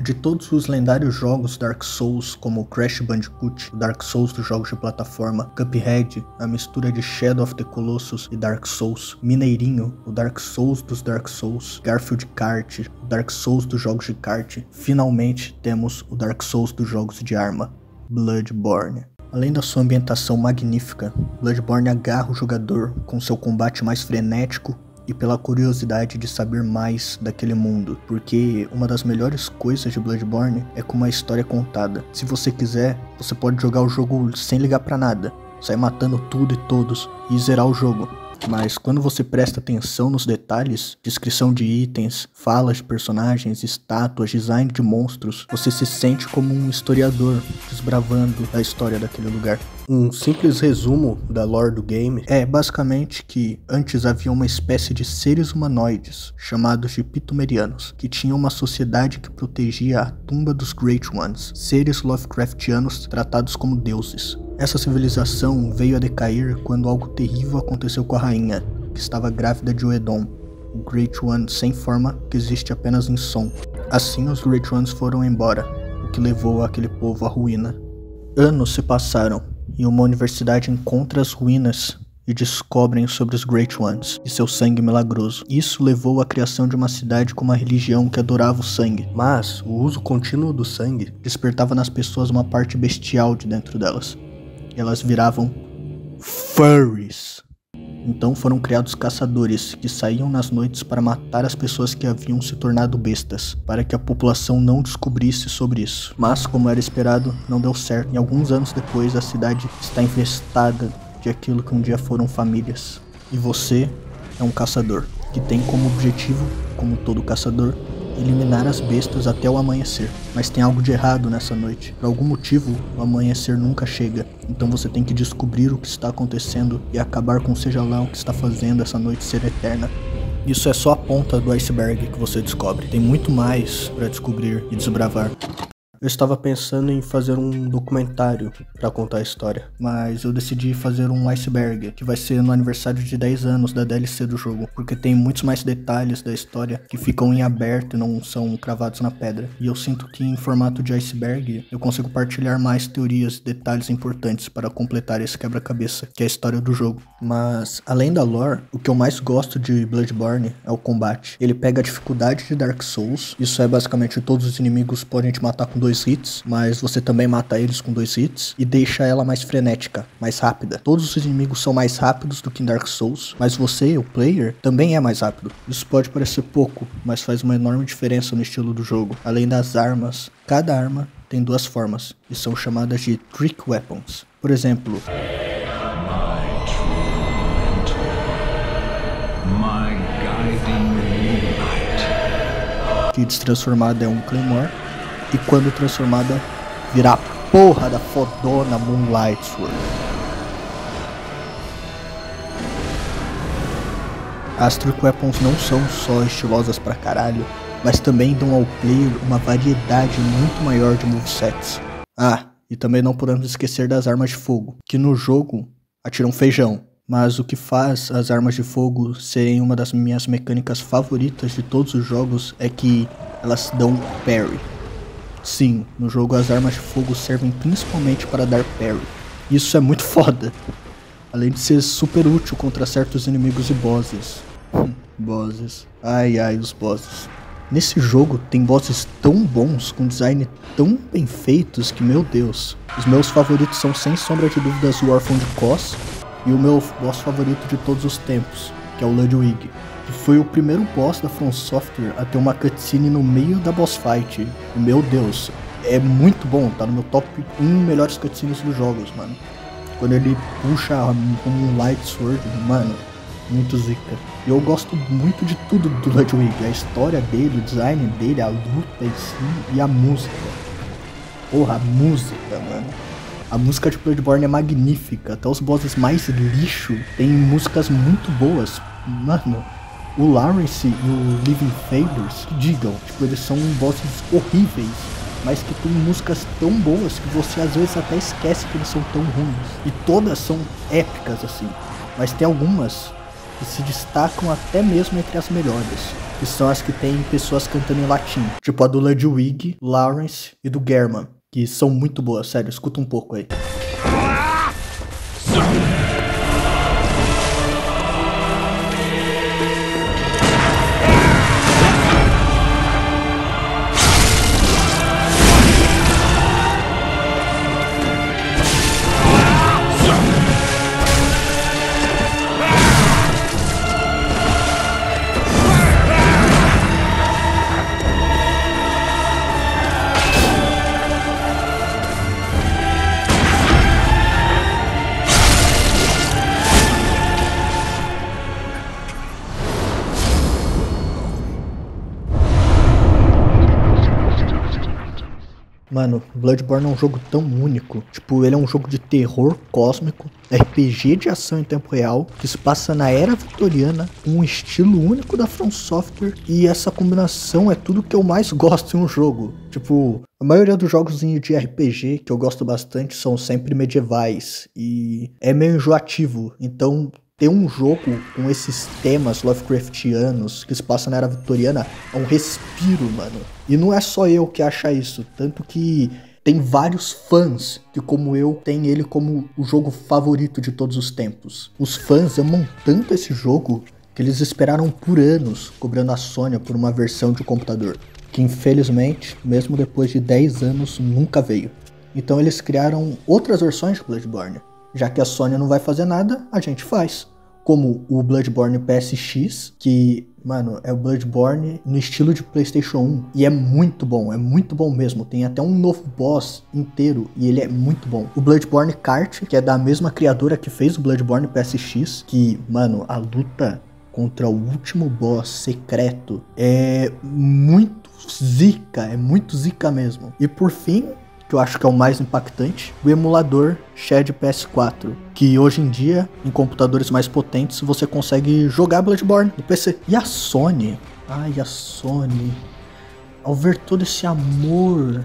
De todos os lendários jogos Dark Souls, como Crash Bandicoot, o Dark Souls dos jogos de plataforma, Cuphead, a mistura de Shadow of the Colossus e Dark Souls, Mineirinho, o Dark Souls dos Dark Souls, Garfield Kart, o Dark Souls dos jogos de kart, finalmente temos o Dark Souls dos jogos de arma, Bloodborne. Além da sua ambientação magnífica, Bloodborne agarra o jogador com seu combate mais frenético e pela curiosidade de saber mais daquele mundo, porque uma das melhores coisas de Bloodborne é como a história é contada. Se você quiser, você pode jogar o jogo sem ligar pra nada, sair matando tudo e todos e zerar o jogo. Mas quando você presta atenção nos detalhes, descrição de itens, falas de personagens, estátuas, design de monstros, você se sente como um historiador desbravando a história daquele lugar. Um simples resumo da lore do game é basicamente que antes havia uma espécie de seres humanoides, chamados de Pthumerianos, que tinham uma sociedade que protegia a tumba dos Great Ones, seres Lovecraftianos tratados como deuses. Essa civilização veio a decair quando algo terrível aconteceu com a rainha, que estava grávida de Oedon, o Great One sem forma que existe apenas em som. Assim os Great Ones foram embora, o que levou aquele povo à ruína. Anos se passaram, e uma universidade encontra as ruínas e descobrem sobre os Great Ones e seu sangue milagroso. Isso levou à criação de uma cidade com uma religião que adorava o sangue, mas o uso contínuo do sangue despertava nas pessoas uma parte bestial de dentro delas. E elas viravam furries. Então foram criados caçadores que saíam nas noites para matar as pessoas que haviam se tornado bestas, para que a população não descobrisse sobre isso. Mas, como era esperado, não deu certo. E alguns anos depois, a cidade está infestada de aquilo que um dia foram famílias. E você é um caçador, que tem como objetivo, como todo caçador, eliminar as bestas até o amanhecer. Mas tem algo de errado nessa noite. Por algum motivo, o amanhecer nunca chega. Então você tem que descobrir o que está acontecendo e acabar com seja lá o que está fazendo essa noite ser eterna. Isso é só a ponta do iceberg que você descobre. Tem muito mais para descobrir e desbravar. Eu estava pensando em fazer um documentário para contar a história, mas eu decidi fazer um iceberg, que vai ser no aniversário de 10 anos da DLC do jogo, porque tem muitos mais detalhes da história que ficam em aberto e não são cravados na pedra. E eu sinto que em formato de iceberg eu consigo partilhar mais teorias e detalhes importantes para completar esse quebra-cabeça, que é a história do jogo. Mas, além da lore, o que eu mais gosto de Bloodborne é o combate. Ele pega a dificuldade de Dark Souls, isso é basicamente todos os inimigos podem te matar com 2 hits, mas você também mata eles com 2 hits e deixa ela mais frenética, mais rápida. Todos os inimigos são mais rápidos do que em Dark Souls, mas você, o player, também é mais rápido. Isso pode parecer pouco, mas faz uma enorme diferença no estilo do jogo. Além das armas, cada arma tem 2 formas e são chamadas de Trick Weapons. Por exemplo, que destransformada é um Claymore, e quando transformada, vira a porra da fodona Moonlight Sword. As Trick Weapons não são só estilosas pra caralho, mas também dão ao player uma variedade muito maior de movesets. Ah, e também não podemos esquecer das armas de fogo, que no jogo atiram feijão. Mas o que faz as armas de fogo serem uma das minhas mecânicas favoritas de todos os jogos é que elas dão parry. Sim, no jogo as armas de fogo servem principalmente para dar parry. Isso é muito foda. Além de ser super útil contra certos inimigos e bosses. Bosses. Ai ai, os bosses. Nesse jogo tem bosses tão bons, com design tão bem feitos que, meu Deus. Os meus favoritos são sem sombra de dúvidas o Orphan de Kos e o meu boss favorito de todos os tempos, que é o Ludwig, que foi o primeiro boss da From Software a ter uma cutscene no meio da boss fight. E, meu Deus, é muito bom, tá no meu top 1 melhores cutscenes dos jogos, mano. Quando ele puxa como um Light Sword, mano, muito zica. E eu gosto muito de tudo do Ludwig, a história dele, o design dele, a luta em si e a música. Porra, a música, mano. A música de Bloodborne é magnífica, até os bosses mais lixo tem músicas muito boas. Mano, o Lawrence e o Living Faders, que digam, tipo, eles são bosses horríveis, mas que tem músicas tão boas que você às vezes até esquece que eles são tão ruins. E todas são épicas assim, mas tem algumas que se destacam até mesmo entre as melhores, que são as que tem pessoas cantando em latim, tipo a do Ludwig, Lawrence e do German, que são muito boas, sério, escuta um pouco aí. Mano, Bloodborne é um jogo tão único. Tipo, ele é um jogo de terror cósmico, RPG de ação em tempo real, que se passa na era vitoriana, um estilo único da From Software, e essa combinação é tudo que eu mais gosto em um jogo. Tipo, a maioria dos jogos de RPG que eu gosto bastante são sempre medievais, e é meio enjoativo, então ter um jogo com esses temas Lovecraftianos que se passa na era vitoriana é um respiro, mano. E não é só eu que acha isso, tanto que tem vários fãs que, como eu, tem ele como o jogo favorito de todos os tempos. Os fãs amam tanto esse jogo que eles esperaram por anos cobrando a Sony por uma versão de computador, que infelizmente, mesmo depois de 10 anos, nunca veio. Então eles criaram outras versões de Bloodborne. Já que a Sony não vai fazer nada, a gente faz. Como o Bloodborne PSX, que, mano, é o Bloodborne no estilo de PlayStation 1. E é muito bom mesmo. Tem até um novo boss inteiro e ele é muito bom. O Bloodborne Kart, que é da mesma criadora que fez o Bloodborne PSX, que, mano, a luta contra o último boss secreto é muito zica mesmo. E por fim, que eu acho que é o mais impactante, o emulador Shed PS4, que hoje em dia, em computadores mais potentes, você consegue jogar Bloodborne no PC. E a Sony, ao ver todo esse amor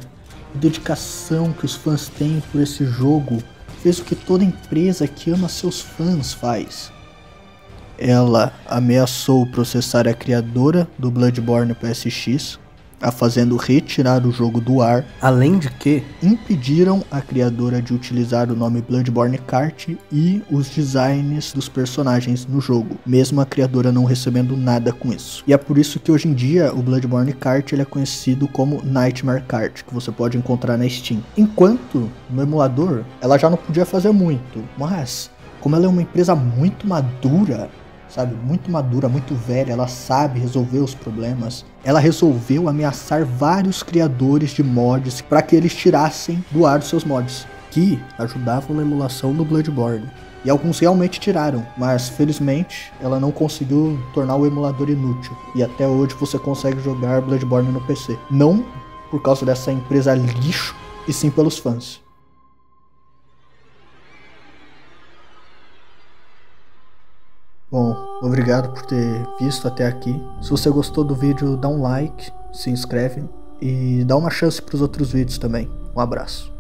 e dedicação que os fãs têm por esse jogo, fez o que toda empresa que ama seus fãs faz. Ela ameaçou processar a criadora do Bloodborne PSX, a fazendo retirar o jogo do ar, além de que impediram a criadora de utilizar o nome Bloodborne Kart e os designs dos personagens no jogo, mesmo a criadora não recebendo nada com isso. E é por isso que hoje em dia o Bloodborne Kart ele é conhecido como Nightmare Kart, que você pode encontrar na Steam. Enquanto no emulador ela já não podia fazer muito, mas como ela é uma empresa muito madura, sabe, muito madura, muito velha, ela sabe resolver os problemas. Ela resolveu ameaçar vários criadores de mods para que eles tirassem do ar os seus mods, que ajudavam na emulação do Bloodborne. E alguns realmente tiraram, mas felizmente ela não conseguiu tornar o emulador inútil. E até hoje você consegue jogar Bloodborne no PC. Não por causa dessa empresa lixo, e sim pelos fãs. Bom, obrigado por ter visto até aqui. Se você gostou do vídeo, dá um like, se inscreve e dá uma chance para os outros vídeos também. Um abraço.